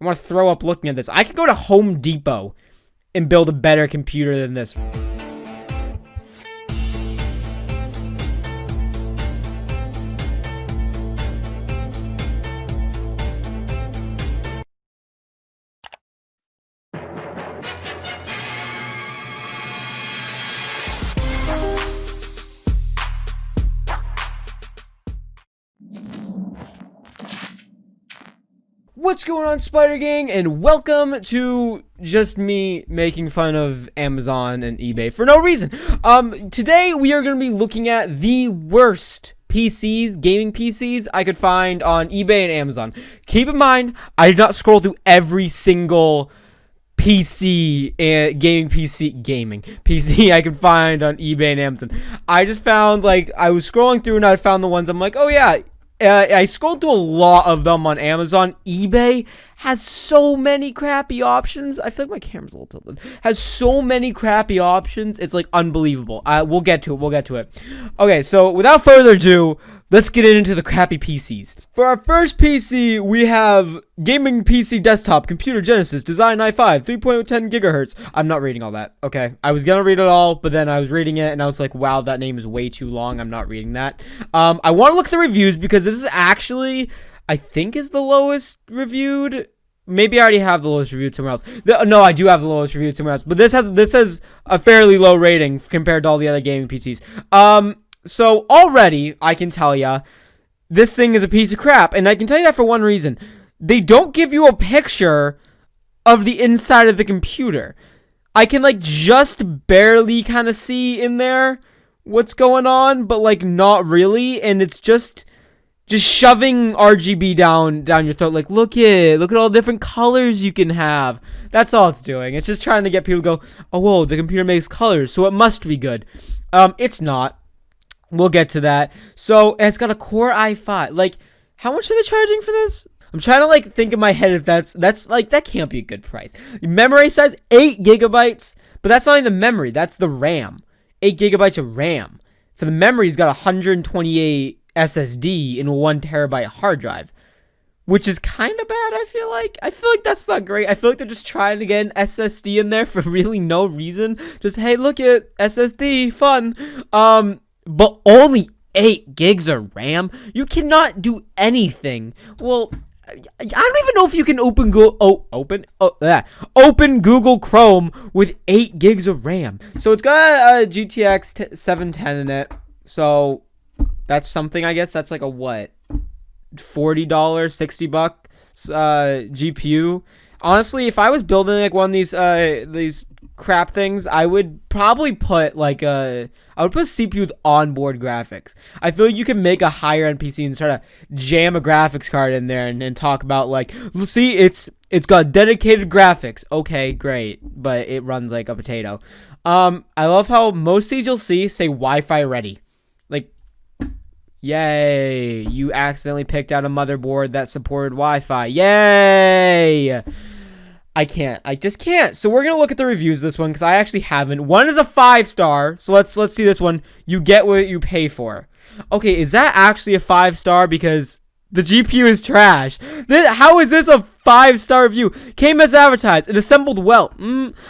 want to throw up looking at this. I could go to Home Depot and build a better computer than this. What's going on, Spider Gang, and welcome to just me making fun of Amazon and eBay for no reason. Today we are going to be looking at the worst PCs, gaming PCs I could find on eBay and Amazon. Keep in mind, I did not scroll through every single PC and gaming PC I could find on eBay and Amazon. I just found, like, I was scrolling through and I found the ones I'm like, oh yeah. I scrolled through a lot of them on Amazon. eBay has so many crappy options. I feel like my camera's a little tilted. Has so many crappy options. It's like unbelievable. We'll get to it. Okay, so without further ado, let's get into the crappy PCs. For our first PC, we have Gaming PC Desktop, Computer Genesis, Design i5, 3.10 gigahertz. I'm not reading all that, okay? I was gonna read it all, but then I was reading it, and I was like, wow, that name is way too long. I'm not reading that. I want to look at the reviews, because this is actually, I think, is the lowest reviewed. Maybe I already have the lowest reviewed somewhere else. No, I do have the lowest reviewed somewhere else, but this has a fairly low rating compared to all the other gaming PCs. So already, I can tell ya, this thing is a piece of crap, and I can tell you that for one reason. They don't give you a picture of the inside of the computer. I can, like, just barely kind of see in there what's going on, but, like, not really, and it's just shoving RGB down your throat. Like, look at all the different colors you can have. That's all it's doing. It's just trying to get people to go, oh, whoa, the computer makes colors, so it must be good. It's not. We'll get to that. So, it's got a Core i5. Like, how much are they charging for this? I'm trying to, like, think in my head if that's like, that can't be a good price. Memory size, 8 gigabytes. But that's not even the memory. That's the RAM. 8 gigabytes of RAM. For the memory, he's got 128 SSD in a 1 terabyte hard drive. Which is kind of bad, I feel like. I feel like that's not great. I feel like they're just trying to get an SSD in there for really no reason. Just, hey, look at SSD, fun. But only 8 gigs of RAM? You cannot do anything. Well, I don't even know if you can open Google Chrome with 8 gigs of RAM. So it's got a GTX 710 in it. So that's something, I guess. That's like a what? $40, $60 GPU. Honestly, if I was building like one of these crap things, I would probably put like I would put CPU with onboard graphics. I feel like you can make a higher end PC and try to jam a graphics card in there and talk about, like, see, it's got dedicated graphics. Okay, great, but it runs like a potato. I love how most of these you'll see say Wi-Fi ready. Like, yay, you accidentally picked out a motherboard that supported Wi-Fi. Yay! I just can't. So we're going to look at the reviews of this one, because I actually haven't. One is a 5-star. So let's see this one. You get what you pay for. Okay, is that actually a 5-star? Because the GPU is trash. How is this a 5-star review? Came as advertised. It assembled well.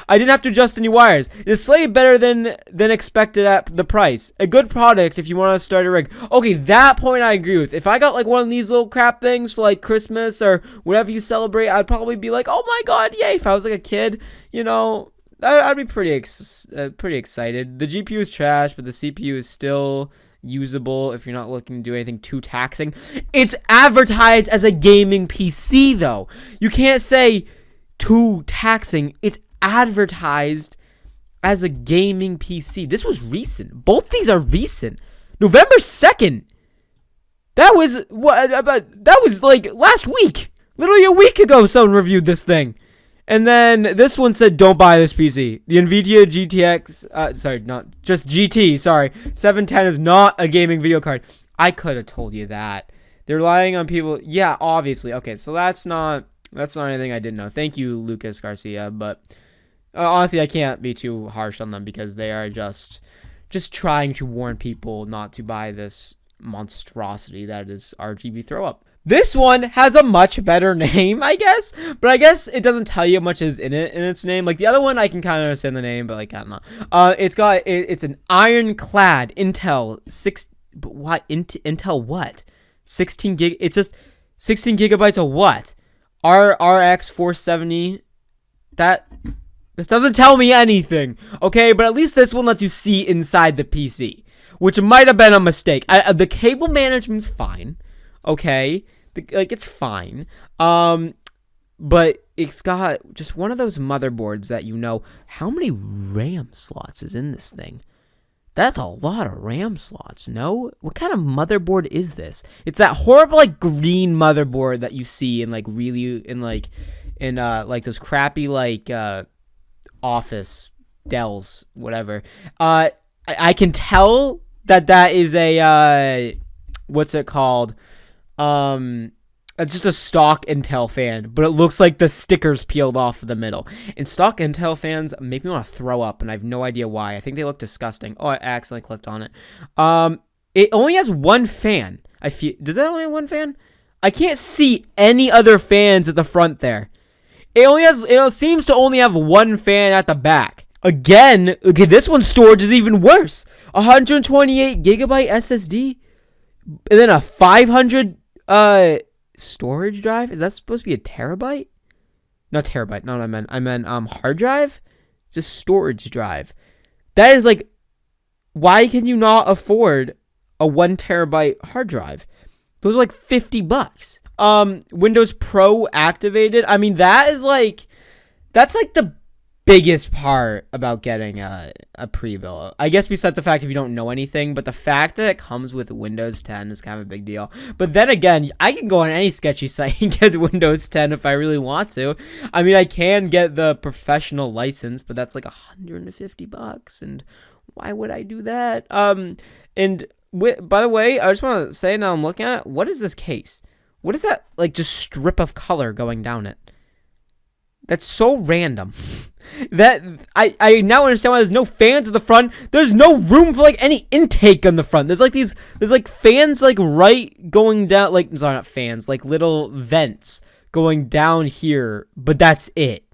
I didn't have to adjust any wires. It is slightly better than expected at the price. A good product if you want to start a rig. Okay, that point I agree with. If I got like one of these little crap things for like Christmas or whatever you celebrate, I'd probably be like, oh my god, yay. If I was like a kid, you know, I'd be pretty excited. The GPU is trash, but the CPU is still usable if you're not looking to do anything too taxing. It's advertised as a gaming PC, though. You can't say too taxing. It's advertised as a gaming PC. This was recent. Both these are recent. November 2nd. That was like last week. Literally a week ago someone reviewed this thing. And then this one said, don't buy this PC. The NVIDIA GTX, not just GT, 710 is not a gaming video card. I could have told you that. They're relying on people. Yeah, obviously. Okay, so that's not anything I didn't know. Thank you, Lucas Garcia. But honestly, I can't be too harsh on them, because they are just trying to warn people not to buy this monstrosity that is RGB throw up. This one has a much better name, I guess, but I guess it doesn't tell you much is in its name. Like the other one, I can kind of understand the name, but like I don't know. It's an ironclad Intel but what Intel what? 16 gig. It's just 16 gigabytes of what? RX 470. This doesn't tell me anything. Okay, but at least this one lets you see inside the PC, which might have been a mistake. The cable management's fine. Okay. It's fine. But it's got just one of those motherboards that how many RAM slots is in this thing? That's a lot of RAM slots, no? What kind of motherboard is this? It's that horrible green motherboard that you see in those crappy office Dells, whatever. I can tell that is a what's it called? It's just a stock Intel fan, but it looks like the stickers peeled off of the middle. And stock Intel fans make me want to throw up, and I have no idea why. I think they look disgusting. Oh, I accidentally clicked on it. It only has one fan. Does that only have one fan? I can't see any other fans at the front there. It seems to only have one fan at the back. Again, okay, this one's storage is even worse. 128 gigabyte SSD, and then a 500 storage drive. Is that supposed to be a terabyte? Not terabyte. Not what I meant hard drive. Just storage drive. That is why can you not afford a 1 terabyte hard drive? Those are $50. Windows Pro activated. I mean, that's the biggest part about getting a pre-built. I guess besides the fact if you don't know anything, but the fact that it comes with Windows 10 is kind of a big deal. But then again, I can go on any sketchy site and get Windows 10 if I really want to. I mean, I can get the professional license, but that's $150, and why would I do that? By the way, I just want to say, now I'm looking at it, what is this case? What is that, just strip of color going down it? That's so random. That I now understand why there's no fans at the front. There's no room for any intake on the front. There's fans right going down, sorry, not fans, little vents going down here, but that's it.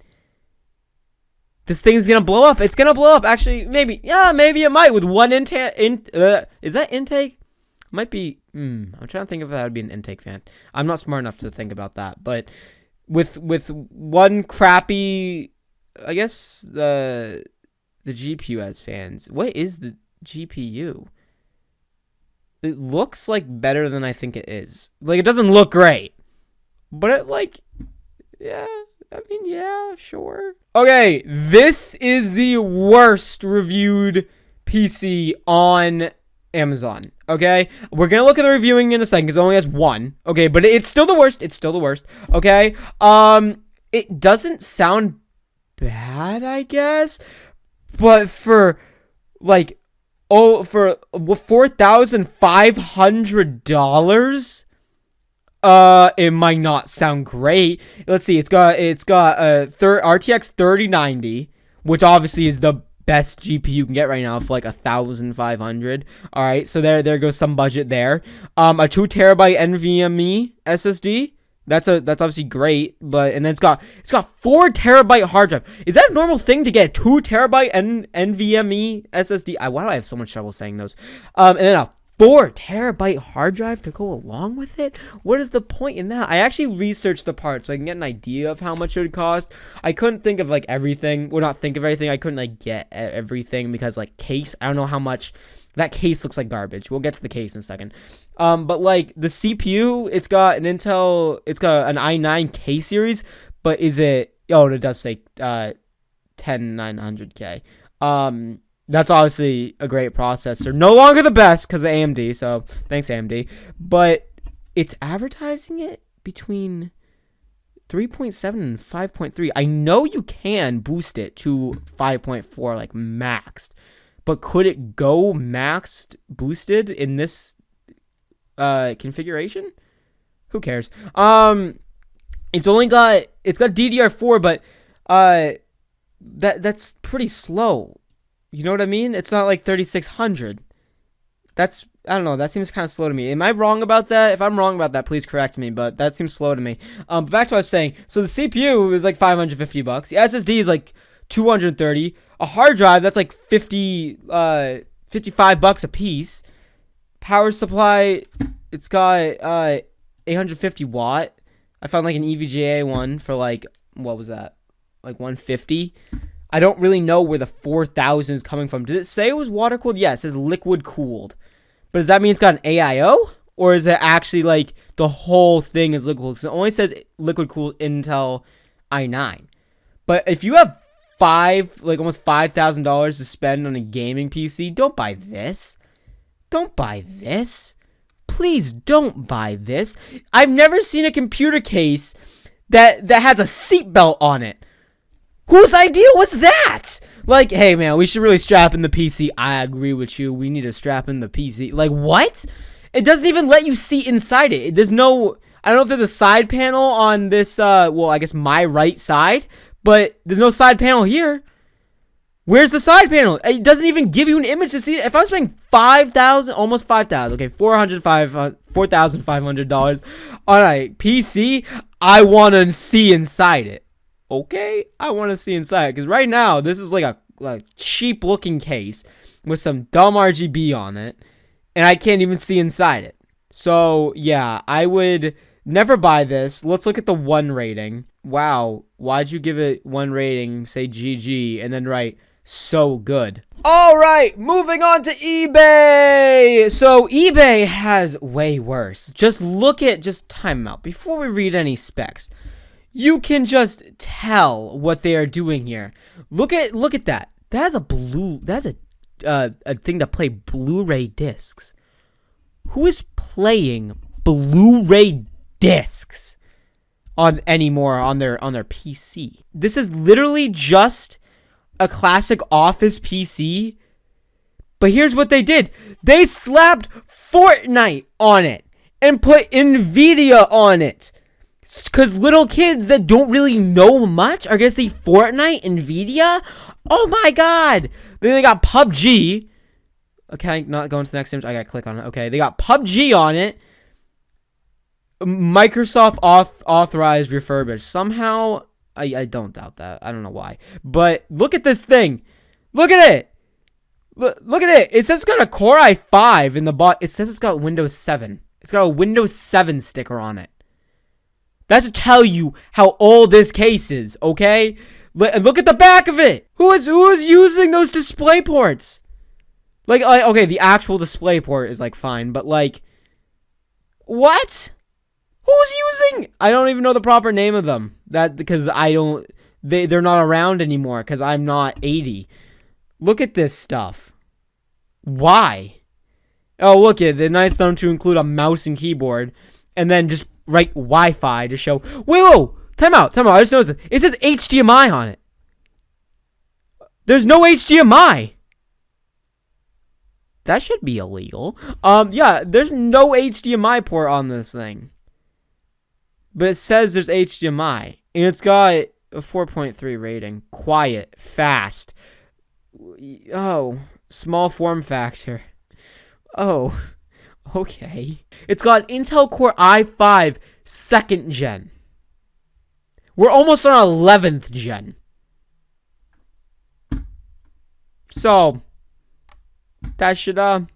This thing's gonna blow up. It's gonna blow up. Actually, maybe it might with one intake. Is that intake? Might be. I'm trying to think if that would be an intake fan. I'm not smart enough to think about that, but with one crappy, I guess the GPU has fans. What is the GPU? It looks better than I think it is. It doesn't look great, but it yeah. I mean, yeah, sure. Okay, this is the worst reviewed PC on Amazon. Okay, we're gonna look at the reviewing in a second because it only has one. Okay, but it's still the worst. It's still the worst. Okay, it doesn't sound bad, I guess, but for $4,500, it might not sound great. Let's see. It's got a RTX 3090, which obviously is the best GPU you can get right now for $1,500. All right, so there goes some budget there. A 2 terabyte NVMe SSD. That's obviously great, and then it's got 4 terabyte hard drive. Is that a normal thing to get 2 terabyte NVMe SSD? Why do I have so much trouble saying those? And then a 4 terabyte hard drive to go along with it? What is the point in that? I actually researched the parts so I can get an idea of how much it would cost. I couldn't think of everything. Well, not think of everything. I couldn't get everything because case. I don't know how much. That case looks like garbage. We'll get to the case in a second. But the CPU, it's got an i9 K series, but is it? Oh, it does say 10900K. That's obviously a great processor. No longer the best because of AMD, so thanks AMD. But it's advertising it between 3.7 and 5.3. I know you can boost it to 5.4 maxed, but could it go maxed boosted in this configuration? Who cares? It's got DDR4, but that's pretty slow. You know what I mean? It's not 3600. That's I don't know. That seems kind of slow to me. Am I wrong about that? If I'm wrong about that, please correct me. But that seems slow to me. But back to what I was saying. So the CPU is like $550. The SSD is like $230. A hard drive, that's like $55 a piece. Power supply, it's got 850 watt. I found like an EVGA one for like, what was that? Like 150. I don't really know where the 4000 is coming from. Did it say it was water cooled? Yeah, it says liquid cooled. But does that mean it's got an AIO? Or is it actually like the whole thing is liquid cooled? Because it only says liquid cooled Intel i9. But if you have almost $5,000 to spend on a gaming PC, don't buy this. Don't buy this. Please don't buy this. I've never seen a computer case that has a seatbelt on it. Whose idea was that? Like, hey man, we should really strap in the PC. I agree with you. We need to strap in the PC. Like, what? It doesn't even let you see inside it. There's no, I don't know if there's a side panel on this, well, I guess my right side, but there's no side panel here. Where's the side panel? It doesn't even give you an image to see it. If I was spending almost $5,000, okay, $4,500 on a PC, I want to see inside it. Okay, I want to see inside it because right now this is like a cheap looking case with some dumb RGB on it, and I can't even see inside it. So yeah, I would never buy this. Let's look at the 1 rating. Wow, why'd you give it 1 rating? Say GG and then write so good. All right, moving on to eBay. So eBay has way worse. Just time out before we read any specs. You can just tell what they are doing here. Look at that. That's a thing to play Blu-ray discs. Who is playing Blu-ray discs anymore on their PC? This is literally just a classic office PC. But here's what they did. They slapped Fortnite on it and put Nvidia on it. Because little kids that don't really know much are going to see Fortnite, Nvidia. Oh my god. Then they got PUBG. Okay, not going to the next image. I got to click on it. Okay, they got PUBG on it. Microsoft authorized refurbished. Somehow, I don't doubt that. I don't know why. But look at this thing. Look at it. Look at it. It says it's got a Core i5 in the bot. It says it's got Windows 7. It's got a Windows 7 sticker on it. That's to tell you how old this case is, okay? Look at the back of it. Who is using those display ports? Like, okay, the actual display port is like fine, but like, what? Who's using? I don't even know the proper name of them. Because they're not around anymore because I'm not 80. Look at this stuff. Why? Oh, look at the nice done to include a mouse and keyboard, and then just write Wi-Fi to show. Whoa! Time out. I just noticed it says HDMI on it. There's no HDMI. That should be illegal. Yeah, there's no HDMI port on this thing. But it says there's HDMI. And it's got a 4.3 rating. Quiet. Fast. Oh. Small form factor. Oh. Okay. It's got Intel Core i5 2nd gen. We're almost on 11th gen. So, that should tell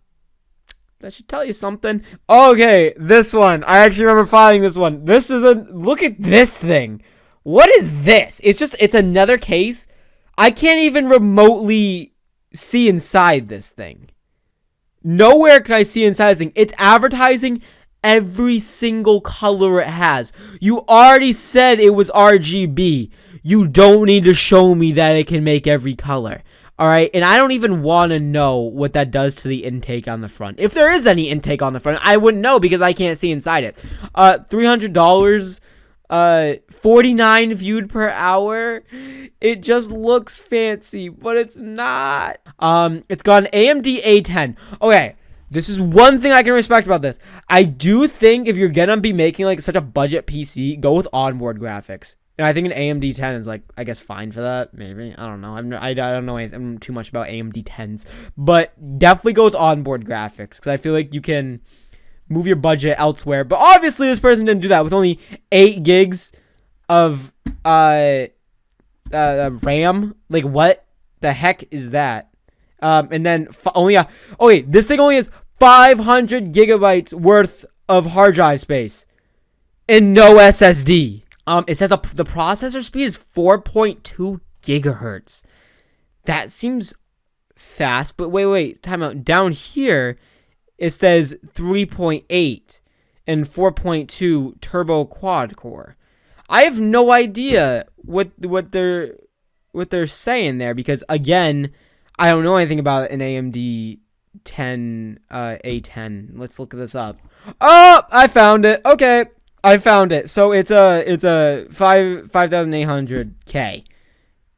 you something. Okay, this one. I actually remember finding this one. Look at this thing. What is this? It's another case. I can't even remotely see inside this thing. Nowhere can I see inside this thing. It's advertising every single color it has. You already said it was RGB. You don't need to show me that it can make every color. Alright, and I don't even want to know what that does to the intake on the front. If there is any intake on the front, I wouldn't know because I can't see inside it. $300, 49 viewed per hour. It just looks fancy, but it's not. It's got an AMD A10. Okay, this is one thing I can respect about this. I do think if you're gonna be making like such a budget PC, go with onboard graphics. And I think an AMD 10 is like, I guess, fine for that. Maybe. I don't know. I don't know anything too much about AMD 10s. But definitely go with onboard graphics, because I feel like you can move your budget elsewhere. But obviously, this person didn't do that with only 8 gigs of RAM. Like, what the heck is that? And then this thing only has 500 gigabytes worth of hard drive space and no SSD. It says the processor speed is 4.2 gigahertz. That seems fast, but wait, time out. Down here, it says 3.8 and 4.2 turbo quad core. I have no idea what they're saying there, because again, I don't know anything about an AMD 10 A10. Let's look this up. Oh, I found it. Okay. I found it. So it's a 5800K.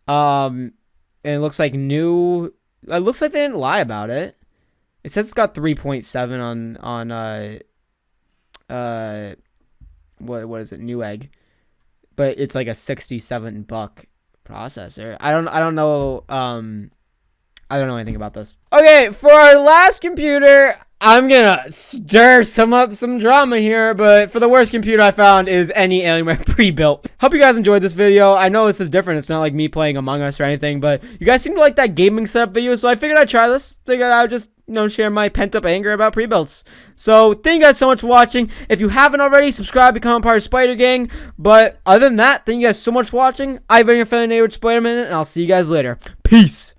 And it looks like new. It looks like they didn't lie about it. It says it's got 3.7 on what is it? Newegg. But it's like a $67 processor. I don't know. I don't know anything about this. Okay, for our last computer, I'm gonna stir some drama here, but for the worst computer I found is any Alienware pre-built. Hope you guys enjoyed this video. I know this is different. It's not like me playing Among Us or anything, but you guys seem to like that gaming setup video, so I figured I'd try this. Figured I would just, share my pent-up anger about pre-builts. So, thank you guys so much for watching. If you haven't already, subscribe, become a part of Spider Gang. But other than that, thank you guys so much for watching. I've been your friendly neighbor, Spider-Man, and I'll see you guys later. Peace.